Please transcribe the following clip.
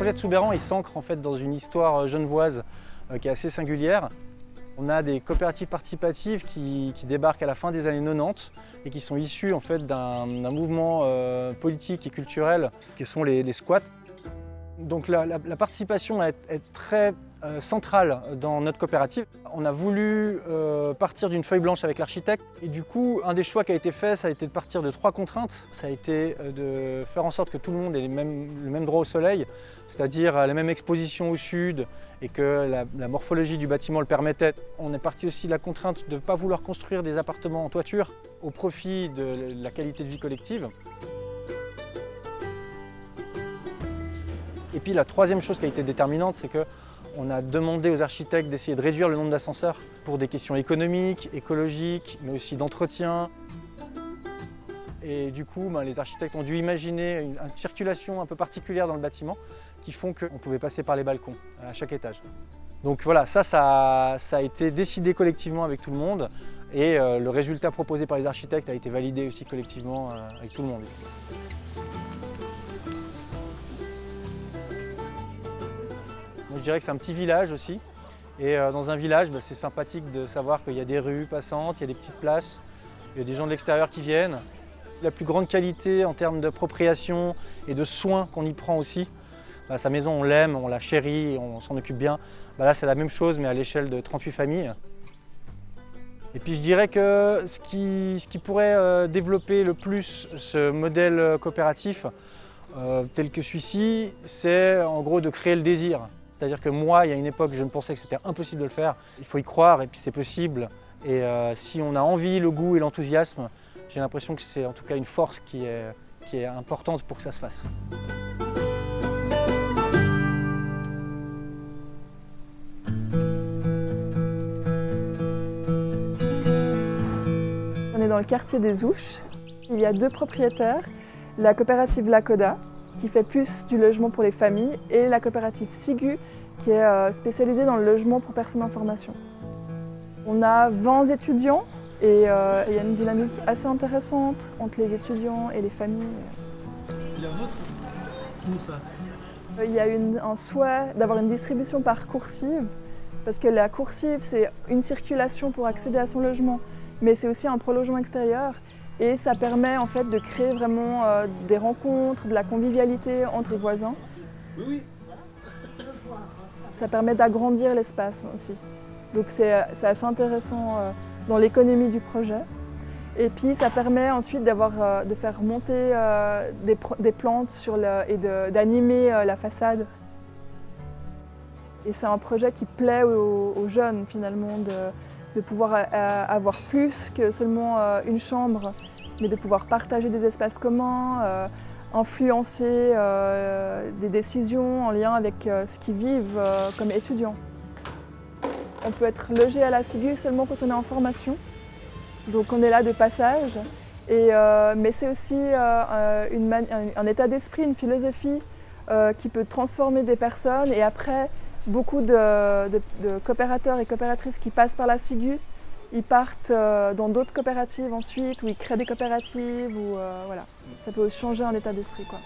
projet de Soubeyran, il s'ancre en fait dans une histoire genevoise qui est assez singulière. On a des coopératives participatives qui débarquent à la fin des années 90 et qui sont issues en fait d'un mouvement politique et culturel qui sont les squats. Donc la participation est très centrale dans notre coopérative. On a voulu partir d'une feuille blanche avec l'architecte et du coup un des choix qui a été fait, ça a été de partir de 3 contraintes. Ça a été de faire en sorte que tout le monde ait le même droit au soleil, c'est-à-dire la même exposition au sud et que la morphologie du bâtiment le permettait. On est parti aussi de la contrainte de ne pas vouloir construire des appartements en toiture au profit de la qualité de vie collective. Et puis la troisième chose qui a été déterminante, c'est qu'on a demandé aux architectes d'essayer de réduire le nombre d'ascenseurs pour des questions économiques, écologiques, mais aussi d'entretien. Et du coup, les architectes ont dû imaginer une circulation un peu particulière dans le bâtiment qui font qu'on pouvait passer par les balcons à chaque étage. Donc voilà, ça a été décidé collectivement avec tout le monde et le résultat proposé par les architectes a été validé aussi collectivement avec tout le monde. Je dirais que c'est un petit village aussi. Et dans un village, c'est sympathique de savoir qu'il y a des rues passantes, il y a des petites places, il y a des gens de l'extérieur qui viennent. La plus grande qualité en termes d'appropriation et de soins qu'on y prend aussi, sa maison on l'aime, on la chérit, on s'en occupe bien. Là c'est la même chose mais à l'échelle de 38 familles. Et puis je dirais que ce qui pourrait développer le plus ce modèle coopératif tel que celui-ci, c'est en gros de créer le désir. C'est-à-dire que moi, il y a une époque, je me pensais que c'était impossible de le faire. Il faut y croire et puis c'est possible. Et si on a envie, le goût et l'enthousiasme, j'ai l'impression que c'est en tout cas une force qui est importante pour que ça se fasse. On est dans le quartier des Ouches. Il y a 2 propriétaires, la coopérative Lacoda, qui fait plus du logement pour les familles, et la coopérative Sigu, qui est spécialisée dans le logement pour personnes en formation. On a 20 étudiants et il y a une dynamique assez intéressante entre les étudiants et les familles. Il y a un autre? Où ça? Il y a un souhait d'avoir une distribution par coursive, parce que la coursive, c'est une circulation pour accéder à son logement, mais c'est aussi un prolongement extérieur. Et ça permet en fait de créer vraiment des rencontres, de la convivialité entre les voisins. Oui. Ça permet d'agrandir l'espace aussi. Donc c'est assez intéressant dans l'économie du projet. Et puis ça permet ensuite de faire monter des plantes et d'animer la façade. Et c'est un projet qui plaît aux jeunes finalement, de pouvoir avoir plus que seulement une chambre, mais de pouvoir partager des espaces communs, influencer des décisions en lien avec ce qu'ils vivent comme étudiants. On peut être logé à la Sigu seulement quand on est en formation, donc on est là de passage, mais c'est aussi un état d'esprit, une philosophie qui peut transformer des personnes et après, beaucoup de coopérateurs et coopératrices qui passent par la Sigu, ils partent dans d'autres coopératives ensuite, ou ils créent des coopératives, ou voilà. Ça peut changer un état d'esprit, quoi.